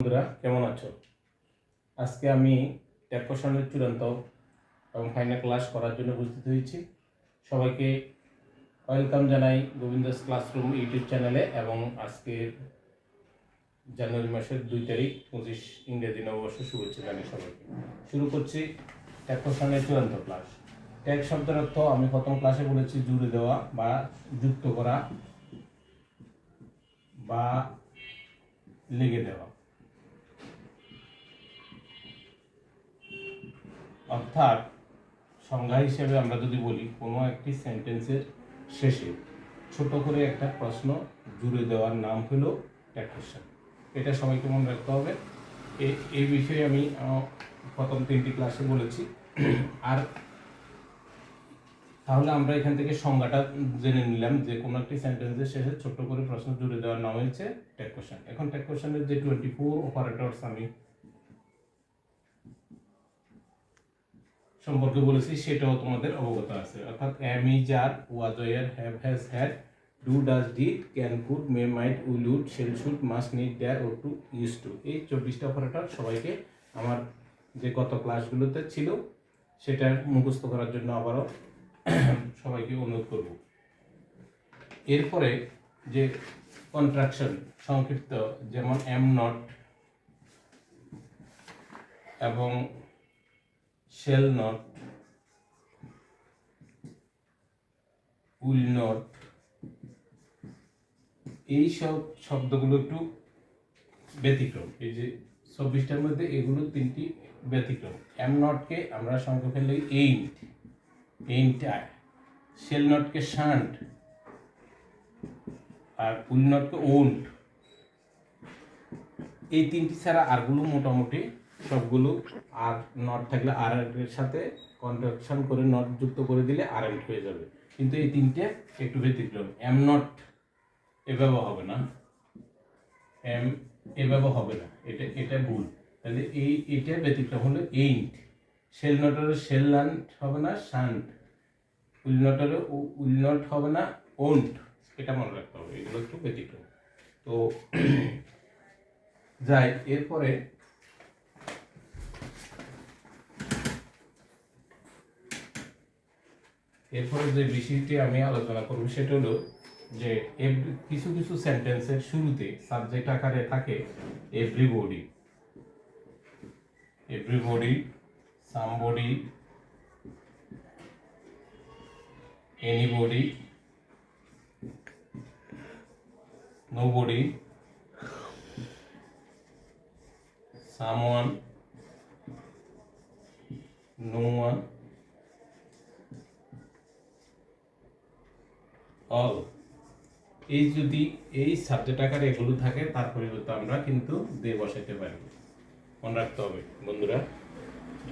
বন্ধুরা কেমন আছো? আজকে আমি ট্যাগ কোশ্চেনের চূড়ান্ত এবং ফাইনাল ক্লাস করার জন্য উপস্থিত হয়েছি। সবাইকে ওয়েলকাম জানাই গোবিন্দাস ক্লাসরুম ইউটিউব চ্যানেলে। এবং আজকে জানুয়ারি মাসের 2 তারিখ 25 ইংরেজি নববর্ষ শুভেচ্ছা জানাই সবাইকে। শুরু করছি ট্যাগ কোশ্চেনের চূড়ান্ত ক্লাস। ট্যাগ শব্দের অর্থ আমি প্রথম ক্লাসে বলেছি জুড়ে দেওয়া বা যুক্ত করা বা লেগে দেওয়া। অর্থাৎ সংজ্ঞা হিসেবে আমরা যদি বলি কোনো একটি সেন্টেন্সের শেষে ছোট করে একটা প্রশ্ন জুড়ে দেওয়ার নাম হলো ট্যাগ কোশ্চেন। এটা সবাইকে মনে রাখতে হবে। এই বিষয়ে আমি প্রথম 3টি ক্লাসে বলেছি। আর তাহলে আমরা এখান থেকে সংজ্ঞাটা জেনে নিলাম যে কোনো একটি সেন্টেন্সের শেষে ছোট করে প্রশ্ন জুড়ে দেওয়ার নাম হচ্ছে ট্যাগ কোশ্চেন। এখন ট্যাগ কোশ্চেনের যে 24 অপারেটরস আমি সম্পর্কে বলেছি সেটাও তোমাদের অবগত আছে। অর্থাৎ am, is, are, was, were, have, has, had, do, does, did, can, could, may, might, will, would, shall, should, must, need, dare, ought to, use to, এই 24টা অপারেটর সবাইকে আমার যে গত ক্লাসগুলোতে ছিল সেটা মুখস্থ করার জন্য আবারও সবাইকে অনুরোধ করব। এরপরে যে কন্ট্রাকশন সংক্ষিপ্ত, যেমন এম নট এবং শেল নট, উইল নট, এই সব শব্দগুলো একটু ব্যতিক্রম। এই যে 24টার মধ্যে এগুলো 3টি ব্যতিক্রম। এম নটকে আমরা সংক্ষেপে লিখি এইন্ট, এইন্ট, শেল নটকে শান্ট, আর উইল নটকে ওন্ট। এই 3টি ছাড়া আরগুলো মোটামুটি সবগুলো আর নট থাকলে আর এর সাথে কন্ট্রাকশন করে নট যুক্ত করে দিলে আর এন্ট হয়ে যাবে। কিন্তু এই 3টে একটু ব্যতিক্রম। এম নট এভাবে হবে না, এম এভাবে হবে না, এটা ভুল। তাহলে এটা ব্যতিক্রম হলো এইন্ট। শেল নটের শেল লান্ট হবে না, শান্ট। উইল নটের উইল নট হবে না, ওন্ট। এটা মনে রাখতে হবে, এগুলো একটু ব্যতিক্রম। তো যাই এরপরে যে বিষয়টি আমি আলোচনা করব সেটা হলো যে কিছু কিছু সেন্টেন্সের শুরুতে সাবজেক্ট আকারে থাকে everybody, everybody, somebody, anybody, nobody, someone, no one, all. এই যদি এই সাবজেক্ট আকারে এগুলো থাকে তার পরিবর্তে আমরা কিন্তু দে বসাতে পারি। মনে রাখতে হবে বন্ধুরা,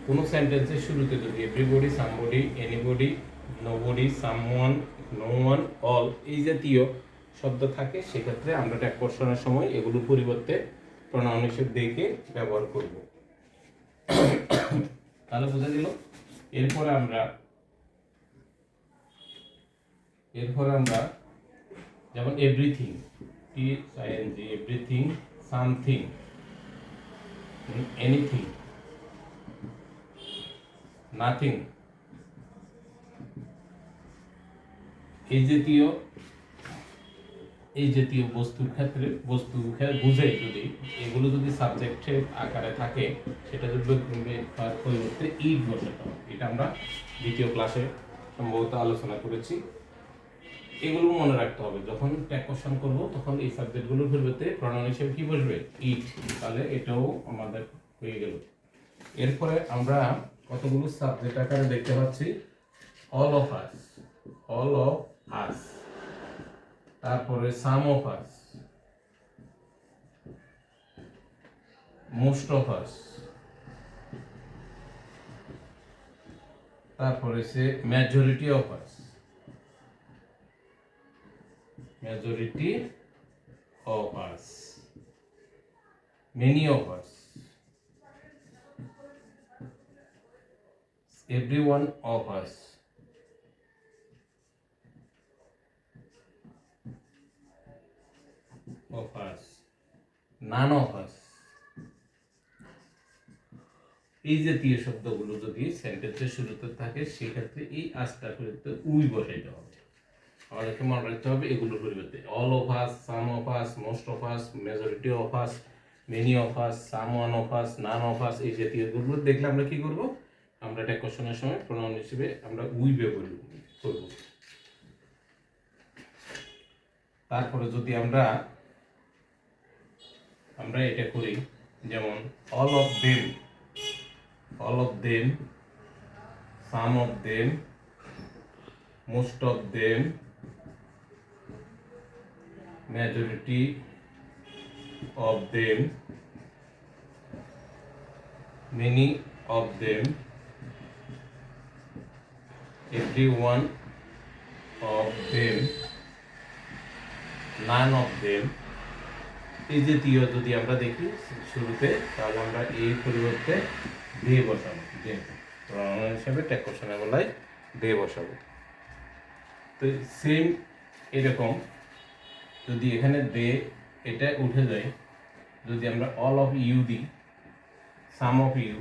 কোনো সেন্টেন্সের শুরুতে যদি everybody, somebody, anybody, nobody, someone, no one, all এই জাতীয় শব্দ থাকে সেক্ষেত্রে আমরা ট্যাগ কোশ্চেনের সময় এগুলোর পরিবর্তে প্রনাউন হিসেবে দেখে ব্যবহার করব। তাহলে বোঝা গেল। এরপরে আমরা যেমন everything, T I N G, everything, something, anything, nothing, এই জাতীয় বস্তুর ক্ষেত্রে বুঝে যদি এগুলো যদি সাবজেক্টের আকারে থাকে সেটা যদি পরিবর্তে ইট বসাতে হবে। এটা আমরা দ্বিতীয় ক্লাসে সম্ভবত আলোচনা করেছি। এগুলো মনে রাখতে হবে, যখন ট্যাগ কোশ্চেন করব তখন এই সাবজেক্টগুলোর পরিবর্তে প্রনাউন হিসেবে কি বসবে, ইট। তাহলে এটাও আমাদের হয়ে গেল। এরপরে আমরা কতগুলো সাবজেক্ট আকারে দেখতে পাচ্ছি। All of us, all of us, তারপরে some of us, most of us, তারপরে সে majority of us, majority of us, many of us, everyone of us, of us, none of us, এই জাতীয় শব্দগুলো যদি সেন্টেন্সের শুরুতে থাকে সেক্ষেত্রে এই আজকার পরিবর্তে উই বসাইতে হবে। আমাদেরকে মনে রাখতে হবে এগুলোর পরিবর্তে all of us, some of us, most of us, majority of us, many of us, some one of us, none of us, এই জাতীয়গুলো দেখলে আমরা কি করব, আমরা এটা কোশ্চেনের সময় প্রোনাউন হিসেবে আমরা উই ব্যবহার করব। তারপরে যদি আমরা এটা করি, যেমন all of them, all of them, some of them, most of them, majority of them, many of them, every one of them, none of them, এই জাতীয় যদি আমরা দেখি শুরুতে, তাহলে আমরা এই পরিবর্তে দে বসাবো, দে প্রণাম হিসাবে ট্যাগ কোশ্চেনের বেলায় দে বসাবো। তো সেম এরকম যদি এখানে দে এটা উঠে যায়, যদি আমরা অল অফ ইউ দিই, some of you,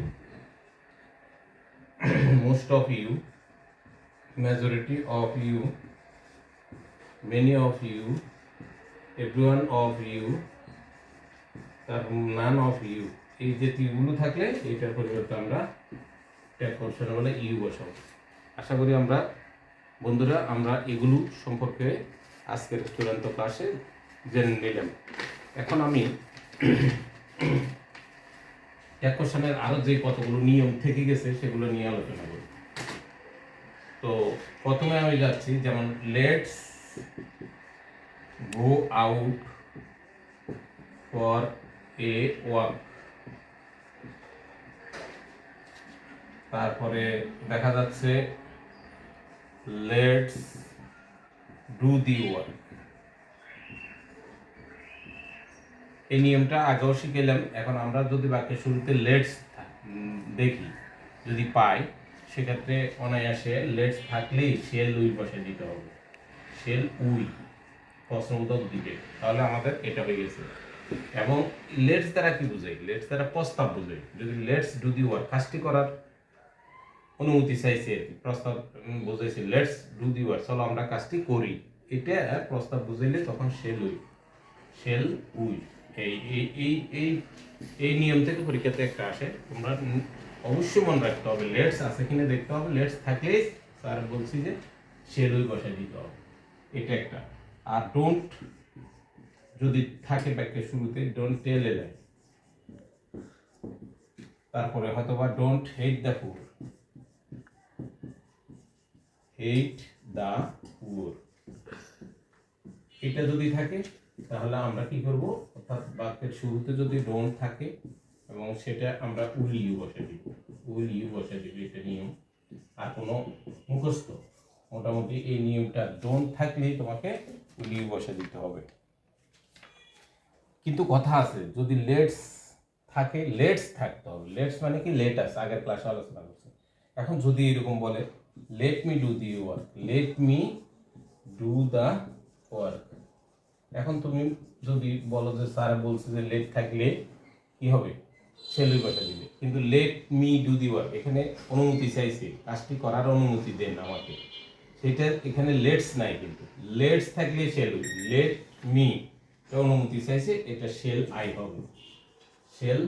most of you, majority of you, many of you, everyone of you, তারপর নান অফ ইউ, এই জাতীয়গুলো থাকলে এইটার পরিবর্তে আমরা ট্যাগ কোশ্চেন বলে ইউ বসাবো। আশা করি আমরা বন্ধুরা আমরা এগুলো সম্পর্কে আজকের চূড়ান্ত ক্লাসে জেনে নিলাম। এখন আমি ট্যাগ কোশ্চেনের আরও যে কতগুলো নিয়ম থেকে গেছে সেগুলো নিয়ে আলোচনা করি। তো প্রথমে আমি যাচ্ছি, যেমন let's go out for a walk. তারপরে দেখা যাচ্ছে লেটস ডু দি ওয়ার্ক। এই নিয়মটা আগেও শিখেলাম। এখন আমরা যদি বাক্যের শুরুতে লেটস দেখি, যদি পাই, সেক্ষেত্রে অনায়াসে লেটস থাকলেই শেল উই বসে দিতে হবে, শেল উই প্রশ্নবোধক দিকে, তাহলে আমাদের এটা হয়ে গেছে। এবং লেটস দ্বারা কি বোঝাই? লেটস দ্বারা প্রস্তাব বোঝাই। যদি লেটস ডু দি ওয়ার্ক, কাজটি করার অনুমতি চাইছে আর কি, প্রস্তাব বুঝাইছে লেটস ডু দি ওয়ার্ক, চলো আমরা কাজটি করি, এটা প্রস্তাব বুঝাইলে তখন শেল উই, শেল উই। এই এই এই এই এই নিয়ম থেকে পরীক্ষাতে একটা আসে, তোমরা অবশ্যই মনে রাখতে হবে লেটস আছে কিনা দেখতে হবে, লেটস থাকলেই স্যার বলছি যে শেল উই বসাই দিতে হবে, এটা একটা। আর ডোন্ট যদি থাকে বাক্যের শুরুতে, ডোন্ট টেল এ লাই, তারপরে হয়তো বা don't hate the poor, hate the poor, এটা যদি থাকে তাহলে আমরা কি করব, অর্থাৎ বাক্যের শুরুতে যদি ডোন্ট থাকে এবং সেটা আমরা উইল ইউ বসে দিব, উইল ইউ বসে দিব, এটা নিয়ম। আর কোনো মুখস্থ মোটামুটি এই নিয়মটা ডোন্ট থাকলেই তোমাকে উইল ইউ বসে দিতে হবে। কিন্তু কথা আছে, যদি লেটস থাকে, লেটস থাকতে হবে। লেটস মানে কি লেটাস, আগের ক্লাসে আলোচনা করছি। এখন যদি এরকম বলে let me do the work, let me do the work, এখন তুমি যদি বলো যে স্যার বলছে যে লেট থাকলে কি হবে, শেলুই বসা দিবে। কিন্তু let me do the work এখানে অনুমতি চাইছে, কাজটি করার অনুমতি দেন আমাকে, সেটা এখানে লেটস নাই, কিন্তু লেটস থাকলে শেলুই, লেট মি অনুমতি চাইছে, এটা শেল আই হবে, শেল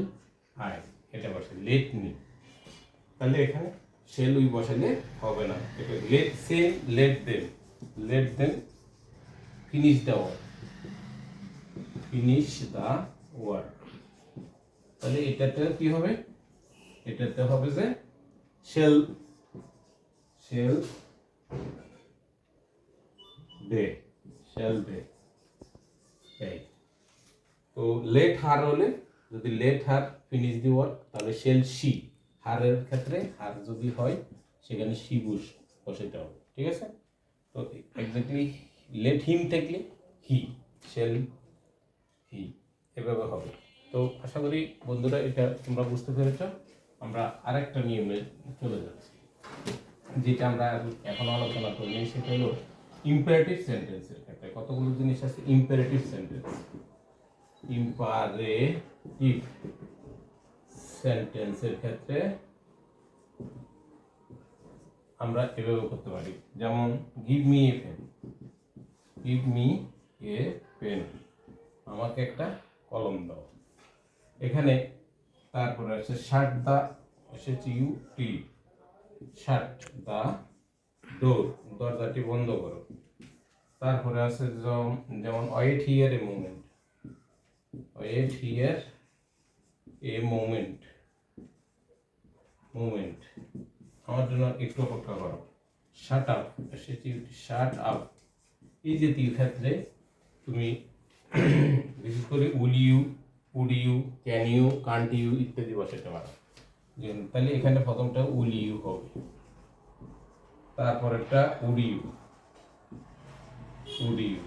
আই এটা বসে লেট মি, তাহলে এখানে শেল উই বসালে হবে না। এটা let same let them finish the work, finish the work, তাহলে এটাতে কি হবে, এটাতে হবে যে শেল দে, শেল দে। এই তো লেট হার হলে, যদি let her finish the work তাহলে শেল শি, হারের ক্ষেত্রে হার যদি হয় সেখানে শি বসাইতে হবে, ঠিক আছে। তো এক্স্যাক্টলি লেট হিম থাকলে হি, শেল হি, এভাবে হবে। তো আশা করি বন্ধুরা এটা তোমরা বুঝতে পেরেছ। আমরা আরেকটা নিয়মে চলে যাচ্ছি, যেটা আমরা এখন আলোচনা করি, সেটা হলো ইম্পারেটিভ সেন্টেন্সের ক্ষেত্রে কতগুলো জিনিস আছে। ইম্পারেটিভ সেন্টেন্স, ইম্পারেটিভ সেন্টেন্সের ক্ষেত্রে আমরা এভাবে করতে পারি, যেমন give me a pen, give me a pen, আমাকে একটা কলম দাও। এখানে তারপরে আছে শাট দা, এসেছে ইউ টি, শাট দা ডোর, দরজাটি বন্ধ করো। তারপরে আছে যেমন wait here a moment, wait here a moment, moment, আমার জন্য একটু অপেক্ষা করো। শাট আপ, এসেছে শাট আপ। এই জাতীয় ক্ষেত্রে তুমি বিশেষ করে will you, would you, can you, can't you ইত্যাদি বসাতে পারো। তাহলে এখানে প্রথমটা উইল ইউ হবে, তারপরেরটা উড ইউ, উড ইউ,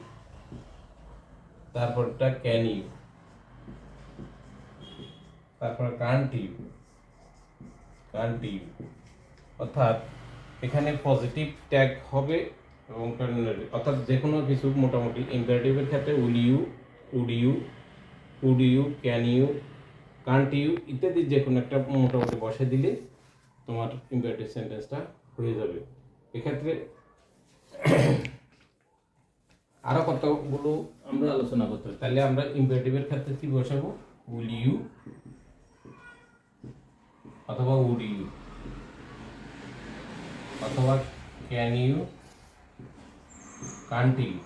তারপরটা ক্যান ইউ, তারপর কান্ট ইউ, কান্ট ইউ। অর্থাৎ এখানে পজিটিভ ট্যাগ হবে এবং অর্থাৎ যে কোনো কিছু মোটামুটি ইম্পারেটিভের ক্ষেত্রে will you, would you, would you, can you, can't you ইত্যাদি যে কোনো একটা মোটামুটি বসে দিলে তোমার ইম্পারেটিভ সেন্টেন্সটা হয়ে যাবে। এক্ষেত্রে আরো কতগুলো আমরা আলোচনা করতে হবে। তাহলে আমরা ইম্পারেটিভের ক্ষেত্রে কি বসাবো? উইল ইউ অথবা উড ইউ অথবা ক্যান ইউ, কান্ট ইউ,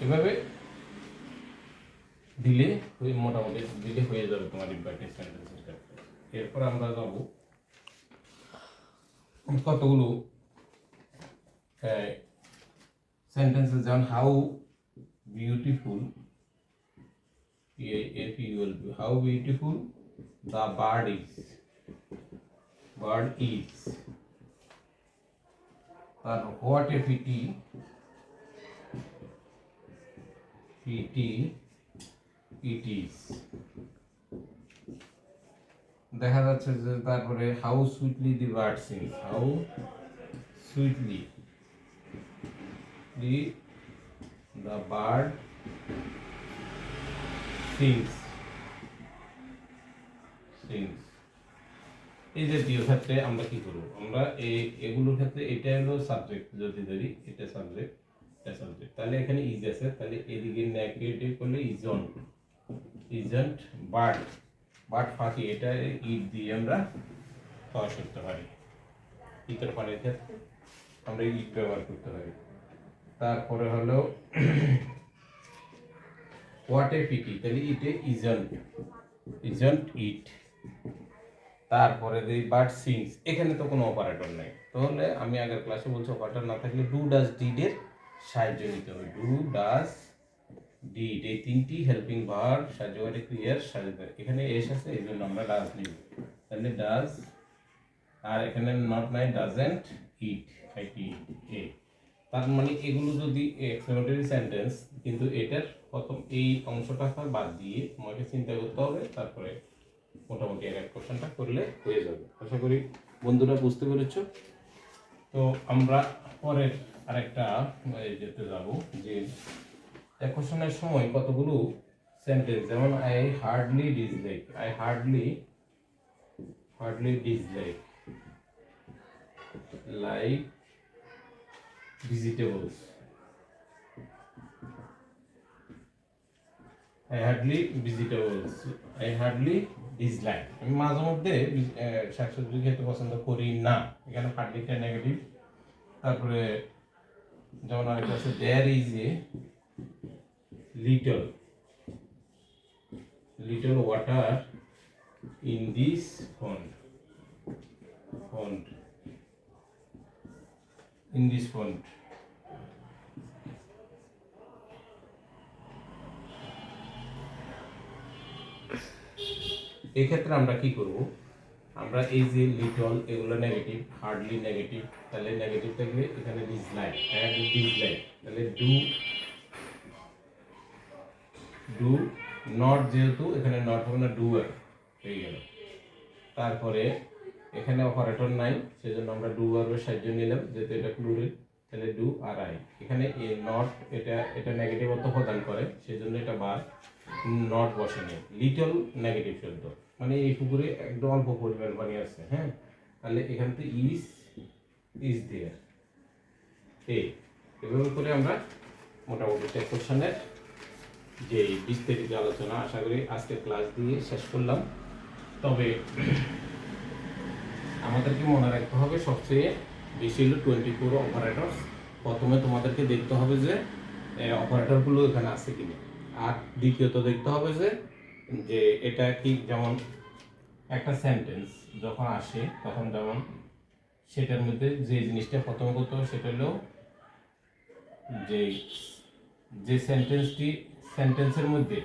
এভাবে দিলে মোটামুটি দিলে হয়ে যাবে তোমার ইম্পারেটিভ সেন্টেন্সের ক্ষেত্রে। এরপর আমরা যাব কতগুলো সেন্টেন্সেস, যেমন how beautiful, how beautiful the bird is, bird is, আর what a pity, pity it is. দেখা যাচ্ছে যে তারপরে how sweetly the bird sings, how sweetly the the bird sings, sings. এই জাতীয় ক্ষেত্রে আমরা কি করবো? আমরা এগুলোর ক্ষেত্রে এটা হলো সাবজেক্ট, যদি ধরি এটা সাবজেক্ট, এটা সাবজেক্ট, তাহলে এখানে ইজ আছে, তাহলে এদিকে নেগেটিভ করলে ইজন্ট, ইজন্ট বার্ড, বার্ড ফাঁকি, এটা ইট দিয়ে আমরা সহজ করতে পারি। ইটের পানির ক্ষেত্রে আমরা ইট ব্যবহার করতে পারি। তারপরে হলো হোয়াট এ পিটি, তাহলে ইটে ইজন্ট, ইজন্ট ইট। তারপরে যে বার্ড সিংস, এখানে তো কোনো অপারেটর নাই, তাহলে আমি আগের ক্লাসে বলছি অপারেটর না থাকলে ডু ডাজ ডিডের সাহায্য নিতে হবে। ডু ডাজ ডিড, এই তিনটি হেল্পিং ভার্ব সাহায্যকারী ক্রিয়ার সাহায্য, এখানে এস আছে এই জন্য আমরা ডাজ নিব, তাহলে ডাজ, আর এখানে নট নাই ডাজেন্ট ইট, আইটি এ। তার মানে এগুলো যদি এক্সক্লেমেটরি সেন্টেন্স, কিন্তু এটার প্রথম এই অংশটা বাদ দিয়ে তোমাকে চিন্তা করতে হবে, তারপরে মোটামুটি এক কোশ্চেনটা করলে হয়ে যাবে। আশা করি বন্ধুরা বুঝতে পেরেছ। তো আমরা পরের আরেকটা যেতে যাব, যে এক কোশ্চেনের সময় কতগুলো সেন্টেন্স, যেমন I hardly dislike, I hardly, hardly dislike like vegetables, I hardly vegetables, I hardly dislike, আমি মাঝে মধ্যে শাকসবজি খেতে পছন্দ করি না, এখানে হার্ডলিটা নেগেটিভ। তারপরে যেমন আরেকটা আছে there is a little, little water in this pond, pond, in this pond. এই ক্ষেত্রে আমরা কি করব? আমরা এই যে লিটল এগুলো নেগেটিভ, হার্ডলি নেগেটিভ, তাহলে নেগেটিভ থাকলে এখানে ডিসলাইক, ডিসলাইক, তাহলে ডু, ডু নট, যেহেতু এখানে নট হবে না, ডু হয়ে গেল। তারপরে এখানে অপারেটর নাই, সেজন্য আমরা ডু ভার্বের সাহায্য নিলাম, যেহেতু এটা প্লুরাল, তাহলে ডু আর আই। এখানে এ নট, এটা নেগেটিভ অর্থ প্রদান করে, সেজন্য এটা বার, নট বসে নেই। লিটল নেগেটিভ শব্দ, মানে এই পুকুরে একদম অল্প পরিমাণ পানি আছে, হ্যাঁ, তাহলে এখান থেকে ইজ দেয়ার এভাবে করে আমরা মোটামুটি টেক কোশ্চেনের যে বিস্তারিত আলোচনা আশা করি আজকে ক্লাস দিয়ে শেষ করলাম। তবে আমাদেরকে মনে রাখতে হবে সবচেয়ে বেশি হলো 24 অপারেটরস। প্রথমে তোমাদেরকে দেখতে হবে যে অপারেটরগুলো এখানে আছে কিনা, আর দ্বিতীয়ত দেখতে হবে যে এটা কি, যেমন একটা সেন্টেন্স যখন আসে তখন যেমন সেটার মধ্যে যে জিনিসটা প্রথমে করতে হবে সেটা হলো যে সেন্টেন্সের মধ্যে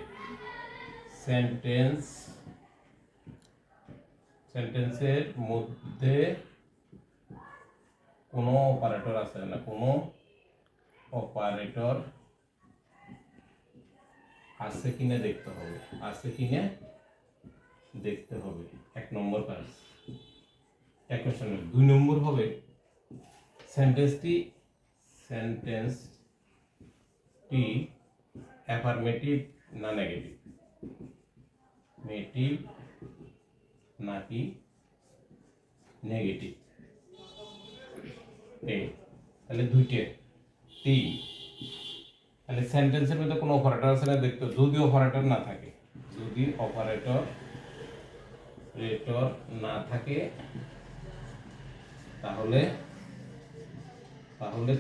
সেন্টেন্সের মধ্যে কোনো অপারেটর আছে না, কোনো অপারেটর আছে কিনা দেখতে হবে, আছে কিনা দেখতে হবে। 1 নম্বর কাজ। এক কোশ্চেন 2 নম্বর হবে সেন্টেন্সটি অ্যাফার্মেটিভ না নেগেটিভ, নাকি নেগেটিভ। তাহলে 2টে 3। তাহলে সেন্টেন্সের মধ্যে কোনো অপারেটর আছে না দেখতে, যদি অপারেটর না থাকে, যদি অপারেটর না থাকে তাহলে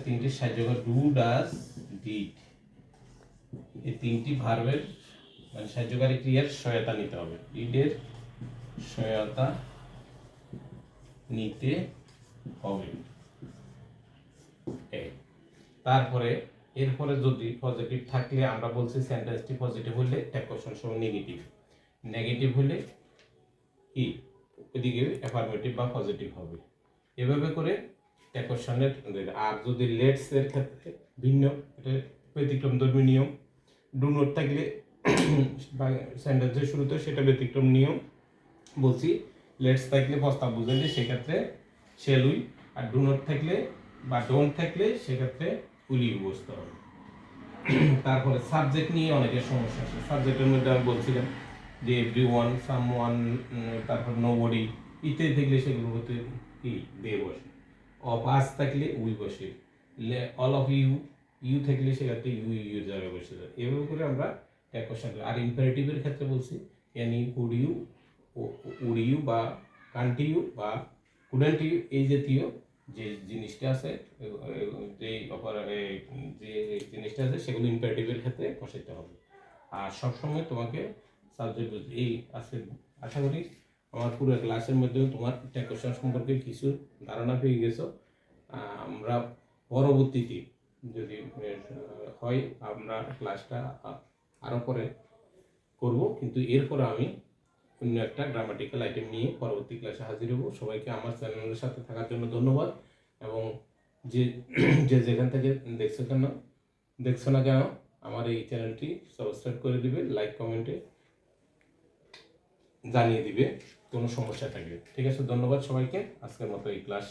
3টি সাহায্যকারী ডু, ডাজ, ডিড, এই 3টি ভার্বের মানে সাহায্যকারী ক্রিয়ার সহায়তা নিতে হবে, ডিডের সহায়তা নিতে হবে। তারপরে এরপরে যদি পজিটিভ থাকলে আমরা বলছি সেন্টেন্সটি পজিটিভ হলে টেক কোশ্চেন সময় নেগেটিভ হলে কি ওইদিকে অ্যাফার্মেটিভ বা পজিটিভ হবে। এভাবে করে টেক কোশ্চেনের। আর যদি লেটস এর ক্ষেত্রে ভিন্ন, এটা ব্যতিক্রমধর্মী নিয়ম। ডু নট থাকলে সেন্টেন্সের শুরুতে সেটা ব্যতিক্রম নিয়ম বলছি। লেটস থাকলে প্রস্তাব বুঝাইলে সেক্ষেত্রে শেল উই, আর ডু নট থাকলে বা ডোন্ট থাকলে সেক্ষেত্রে উইল ইউ বসতে হবে। তারপরে সাবজেক্ট নিয়ে অনেকের সমস্যা আছে। সাবজেক্টের মধ্যে আমি বলছিলাম যে এভরিওয়ান, সামওয়ান, তারপর নোবডি ইত্যাদি থাকলে সেগুলো হতে কি দিয়ে বসে। অফ আস থাকলে উই বসে, অল অফ ইউ থাকলে সেক্ষেত্রে ইউ জায়গায় বসে যায়। এভাবে করে আমরা টেক কোশ্চেন। আর ইম্পারেটিভের ক্ষেত্রে বলছি can you, could you, would you বা কান্ট ইউ বা কুডেন্ট ইউ, এই জাতীয় যে জিনিসটা আছে, যে জিনিসটা আছে সেগুলো ইম্পারেটিভের ক্ষেত্রে বসাইতে হবে। আর সবসময় তোমাকে সাবজেক্ট এই আছে। আশা করি আমার পুরো ক্লাসের মধ্যে তোমার টেক কোশ্চেন সম্পর্কে কিছু ধারণা পেয়ে গেছো। আমরা পরবর্তীতে যদি হয় আমরা ক্লাসটা আরও পরে করব, কিন্তু এরপরে আমি অন্য একটা গ্রামাটিক্যাল আইটেম নিয়ে পরবর্তী ক্লাসে হাজির হব। সবাইকে আমার চ্যানেলের সাথে থাকার জন্য ধন্যবাদ, এবং যে যেখান থেকে দেখছো না কেন আমার এই চ্যানেলটি সাবস্ক্রাইব করে দিবে, লাইক কমেন্টে জানিয়ে দিবে কোনো সমস্যা থাকলে। ঠিক আছে, ধন্যবাদ সবাইকে। আজকের মতো এই ক্লাস